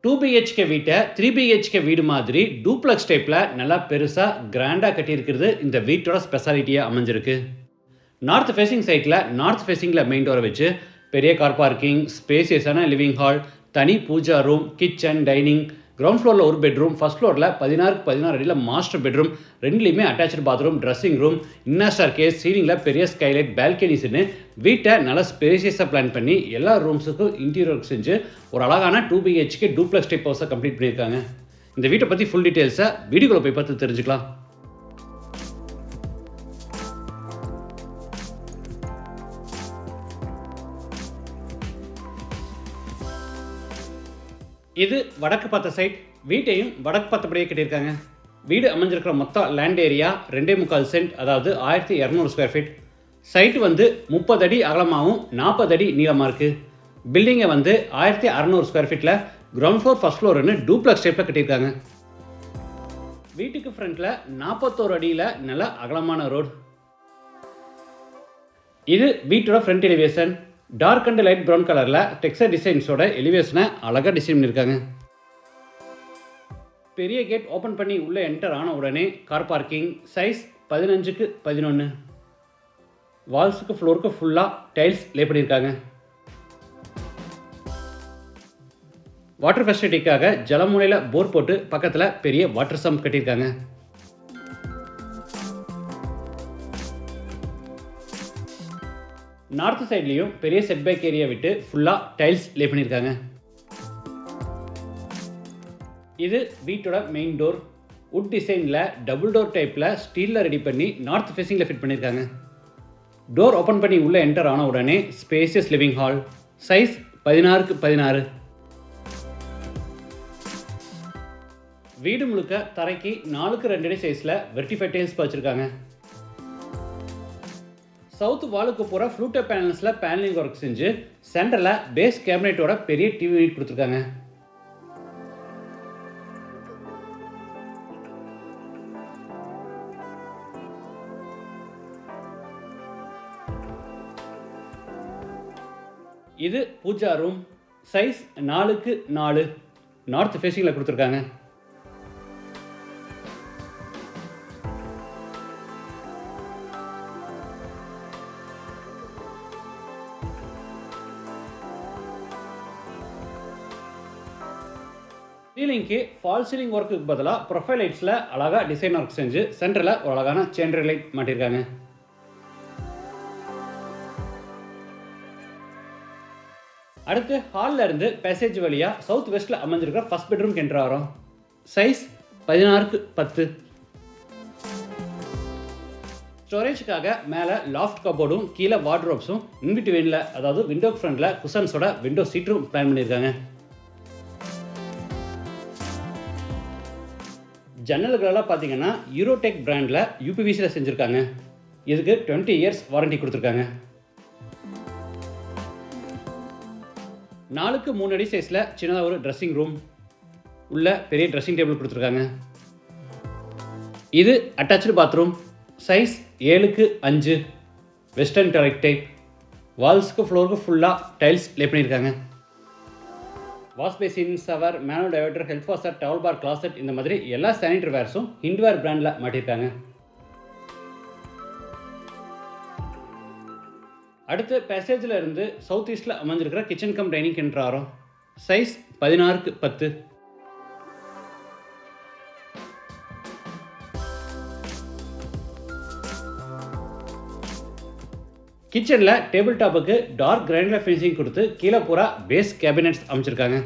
2 BHK வீட்டை 3 BHK வீடு மாதிரி டூப்ளக்ஸ் டைப்பில் நல்லா பெருசாக கிராண்டாக கட்டியிருக்கிறது இந்த வீட்டோட ஸ்பெஷாலிட்டியாக அமைஞ்சிருக்கு. நார்த் ஃபேஸிங் சைட்டில் நார்த் ஃபேஸிங்கில் மெயின் டோரை வச்சு பெரிய கார் பார்க்கிங், ஸ்பேசியஸான லிவிங் ஹால், தனி puja room, kitchen, dining, ground ஃப்ளோரில் ஒரு பெட்ரூம், ஃபஸ்ட் ஃப்ளோரில் 16x16 அடியில் மாஸ்டர் பெட்ரூம், ரெண்டுலேயுமே attach bathroom, dressing room, inner staircase, சீலிங்கில் பெரிய ஸ்கைலைட், பால்கனிஸ்னு வீட்டை நல்லா ஸ்பேசியஸாக பிளான் பண்ணி எல்லா ரூம்ஸுக்கும் இன்டீரியர் ஒர்க் செஞ்சு ஒரு அழகான 2 பிஹெச்கே டூப்ளக்ஸ் டைப் ஹவுஸை கம்ப்ளீட் பண்ணியிருக்காங்க. இந்த வீட்டை பற்றி ஃபுல் டீட்டெயில்ஸை வீடியோக்குள்ளே போய் பார்த்து தெரிஞ்சுக்கலாம். இது வடக்கு பார்த்த சைட். வீட்டையும் வடக்கு பார்த்தபடியே கட்டியிருக்காங்க. வீடு அமைஞ்சிருக்கிற மொத்தம் லேண்ட் ஏரியா 2.25 சென்ட், அதாவது 1200 ஸ்கொயர் ஃபீட். சைட்டு 30 அடி அகலமாகவும் 40 அடி நீளமாக இருக்குது. பில்டிங்கை 1600 ஸ்கொயர் ஃபீட்டில் கிரவுண்ட் ஃப்ளோர் ஃபஸ்ட் ஃப்ளோர்னு டூப்ளக்ஸ் டைப்பில் கட்டியிருக்காங்க. வீட்டுக்கு ஃப்ரண்ட்டில் 41 அடியில் நல்ல அகலமான ரோடு. இது வீட்டோட front elevation. Dark and light brown கலரில் டெக்ஸ்டர் டிசைன்ஸோட எலிவேஷனை அழகாக டிசைன் பண்ணியிருக்காங்க. பெரிய கேட் ஓப்பன் பண்ணி உள்ளே என்டர் ஆன உடனே கார் பார்க்கிங், சைஸ் 15x11. வால்ஸுக்கு ஃப்ளோருக்கு ஃபுல்லாக டைல்ஸ் லே பண்ணியிருக்காங்க. வாட்டர் ஃபெசிலிட்டிக்காக ஜலமுனையில் போர் போட்டு பக்கத்தில் பெரிய வாட்டர் சம்ப் கட்டியிருக்காங்க. நார்த் சைட்லேயும் பெரிய செட்பேக் ஏரியா விட்டு ஃபுல்லாக டைல்ஸ் லே பண்ணியிருக்காங்க. இது வீட்டோட மெயின் டோர். வுட் டிசைனில் டபுள் டோர் டைப்பில் ஸ்டீலில் ரெடி பண்ணி நார்த் ஃபேஸிங்கில் ஃபிட் பண்ணியிருக்காங்க. டோர் ஓப்பன் பண்ணி உள்ளே என்டர் ஆன உடனே spacious living hall, size 16x16. வீடு முழுக்க தரைக்கு 4x2 அடி சைஸில் வெர்டிஃபை டைல்ஸ் வச்சுருக்காங்க. சவுத் வாலுக்கு போகிற ஃப்ளூட்டர் பேனல்ஸில் பேனலிங் ஒர்க் செஞ்சு சென்டரில் பேஸ் கேபினெட்டோட பெரிய டிவி யூனிட் கொடுத்துருக்காங்க. இது puja room, size 4x4, north ஃபேஸிங்கில் கொடுத்துருக்காங்க. சீலிங்க்கு ஃபால் சீலிங் ஒர்க்குக்கு பதிலாக ப்ரொஃபைல் லைட்ஸில் அழகாக டிசைன் ஒர்க் செஞ்சு சென்டரில் ஒரு அழகான சென்ட்ரல் லைட் மாட்டியிருக்காங்க. அடுத்து ஹாலில் இருந்து பேசேஜ் வழியாக சவுத் வெஸ்ட்டில் அமைஞ்சிருக்கிற ஃபஸ்ட் பெட்ரூம் என்ட்ரு ஆகிறோம். Size 16x10. ஸ்டோரேஜுக்காக மேலே லாஃப்ட் கபோர்டும் கீழே வார்ட்ரோப்ஸும், இன்பிட்வீனில் அதாவது விண்டோ ஃப்ரண்டில் குஷன்ஸோட விண்டோ சீட்டும் பிளான் பண்ணியிருக்காங்க. ஜன்னல்களெல்லாம் பார்த்தீங்கன்னா யூரோடெக் பிராண்டில் யூபிவிசியில் செஞ்சுருக்காங்க. இதுக்கு 20 இயர்ஸ் வாரண்டி கொடுத்துருக்காங்க. 4x3 அடி சைஸில் சின்னதாக ஒரு ட்ரெஸ்ஸிங் ரூம், உள்ள பெரிய ட்ரெஸ்ஸிங் டேபிள் கொடுத்துருக்காங்க. இது attach bathroom, size 7x5, western toilet type. வால்ஸுக்கு ஃப்ளோருக்கு ஃபுல்லாக டைல்ஸ் லே பண்ணியிருக்காங்க. Wash basin, shower, manual diverter, health washer, towel bar, closet, இந்த மாதிரி எல்லா சானிட்டரி வேர்ஸும் ஹிண்ட்வேர் பிராண்டில் மாட்டியிருக்காங்க. அடுத்து பேசேஜில் இருந்து சவுத் ஈஸ்டில் அமைஞ்சிருக்கிற கிச்சன் கம் டைனிங் என்ட்ரு ஆகிறோம். Size 16x10. கிச்சனில் டேபிள் டாப்புக்கு டார்க் கிரானைட் ஃபினிஷிங் கொடுத்து கீழே பூரா பேஸ் கேபினெட்ஸ் அமைச்சிருக்காங்க.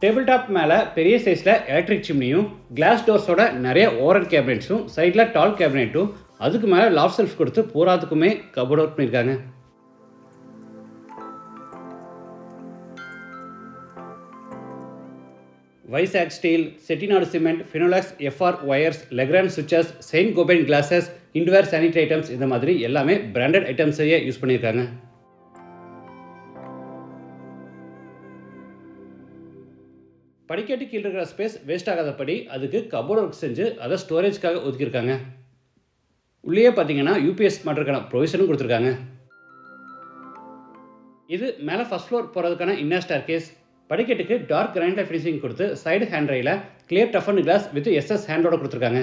டேபிள் டாப் மேலே பெரிய சைஸில் எலக்ட்ரிக் சிம்னியும், கிளாஸ் டோர்ஸோட நிறைய ஓவர் கேபினெட்ஸும், சைடில் டால் கேபினெட்டும், அதுக்கு மேலே லாஃப்ட் செல்ஃப் கொடுத்து பூராத்துக்குமே கபோர்ட் ஒர்க் பண்ணியிருக்காங்க. Vizag steel, Chettinad cement, Finolex FR wires, Legrand switches, Saint Gobain glasses, Hindware sanitary items, இந்த மாதிரி எல்லாமே பிராண்டட் ஐட்டம்ஸையே யூஸ் பண்ணியிருக்காங்க. படிக்கட்டு கீழே இருக்கிற ஸ்பேஸ் வேஸ்ட் ஆகாதபடி அதுக்கு கபோர்ட் ஒர்க் செஞ்சு அதை ஸ்டோரேஜ்க்காக ஒதுக்கியிருக்காங்க. உள்ளே பார்த்தீங்கன்னா யூபிஎஸ் மாட்டுறதுக்கான ப்ரொவிஷனும் கொடுத்துருக்காங்க. இது மேலே ஃபர்ஸ்ட் ஃப்ளோர் போகிறதுக்கான inner staircase dark granite finishing கொடுத்து சைடு ஹேண்ட் ரயில கிளியர் டஃபன் கிளாஸ் வித் எஸ்எஸ் ஹேண்டோட கொடுத்துருக்காங்க.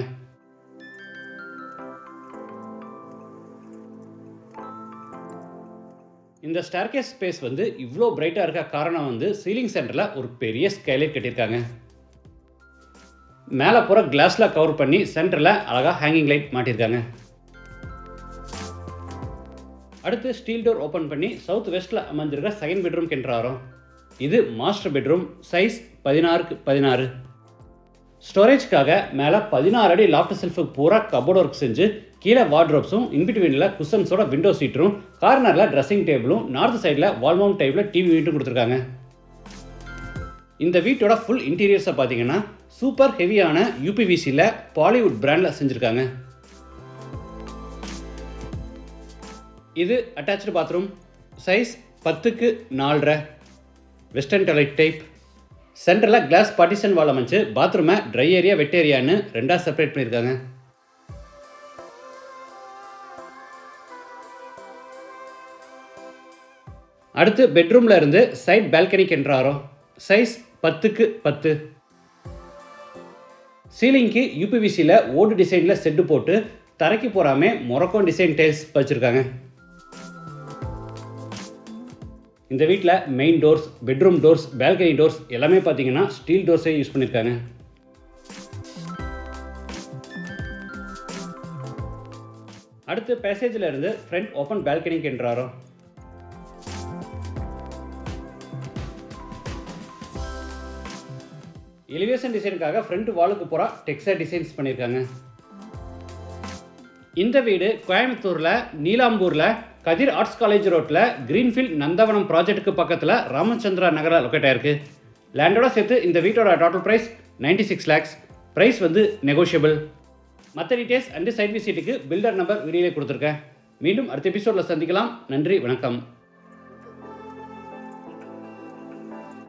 இந்த ஸ்டேர்கேஸ் ஸ்பேஸ் வந்து இவ்வளோ பிரைட்டாக இருக்க காரணம் வந்து சீலிங் சென்டரில் ஒரு பெரிய ஸ்கைலைட் கட்டியிருக்காங்க. மேலே போகிற கிளாஸில் கவர் பண்ணி சென்டரில் அழகாக ஹேங்கிங் லைட் மாட்டியிருக்காங்க. அடுத்து ஸ்டீல் டோர் ஓப்பன் பண்ணி சவுத் வெஸ்ட்டில் அமைஞ்சிருக்க செகண்ட் பெட்ரூம் கென்றாரோம். இது மாஸ்டர் பெட்ரூம், சைஸ் 16x16. ஸ்டோரேஜ்க்காக மேலே 16 அடி லாஃப்ட் செல்ஃபுக்கு பூரா கபோர்ட் ஒர்க் செஞ்சு கீழே வார்ட்ரோப்ஸும் இன்பிட்வீனில் குஷன்ஸோட விண்டோ சீட்டரும் கார்னரில் ட்ரெஸ்ஸிங் டேபிளும் நார்த் சைடில் வால் மவுண்ட் டைப்பில் டிவி யூனிட்டும் கொடுத்துருக்காங்க. இந்த வீட்டோட ஃபுல் இன்டீரியர்ஸை பார்த்தீங்கன்னா சூப்பர் ஹெவியான யூபிவிசியில் பாலிவுட் பிராண்டில் செஞ்சுருக்காங்க. இது attach bathroom, size 10x4, western toilet type. சென்டரில் கிளாஸ் பார்ட்டிஷன் வால் அமைச்சு பாத்ரூமை ட்ரை ஏரியா வெட் ஏரியான்னு ரெண்டாக செப்பரேட் பண்ணியிருக்காங்க. அடுத்து பெட்ரூமில் இருந்து சைட் பால்கனிக்கு என்ட்ராரோம். Size 10x10. சீலிங்க்கு யூபிவிசியில் ஓடு டிசைனில் செட்டு போட்டு தரைக்கு போகாமல் மொரக்கோன் டிசைன் டைல்ஸ் வச்சுருக்காங்க. இந்த வீட்டில் main doors, bedroom doors, balcony doors எல்லாமே பார்த்தீங்கன்னா ஸ்டீல் டோர்ஸே யூஸ் பண்ணியிருக்காங்க. அடுத்து பேசேஜில் இருந்து ஃப்ரண்ட் ஓப்பன் பால்கனிக்கு என்ட்ராரோம். எலிவேஷன் டிசைனுக்காக ஃப்ரண்ட் வாலுக்கு பூரா டெக்ஸ்டர் டிசைன்ஸ் பண்ணியிருக்காங்க. இந்த வீடு கோயம்புத்தூரில் நீலாம்பூரில் கதிர் ஆர்ட்ஸ் காலேஜ் ரோட்டில் கிரீன்ஃபீல்ட் நந்தவனம் ப்ராஜெக்ட்டுக்கு பக்கத்தில் ராமச்சந்திரா நகரில் லொக்கேட் ஆயிருக்கு. லேண்டோட சேர்த்து இந்த வீட்டோட டோட்டல் ப்ரைஸ் 96 lakhs. ப்ரைஸ் வந்து நெகோஷியபிள். மற்ற டீட்டெயில்ஸ் அண்டு சைட் விசிட்டுக்கு பில்டர் நம்பர் வீடியோவில் கொடுத்துருக்கேன். மீண்டும் அடுத்த எபிசோடில் சந்திக்கலாம். நன்றி, வணக்கம்.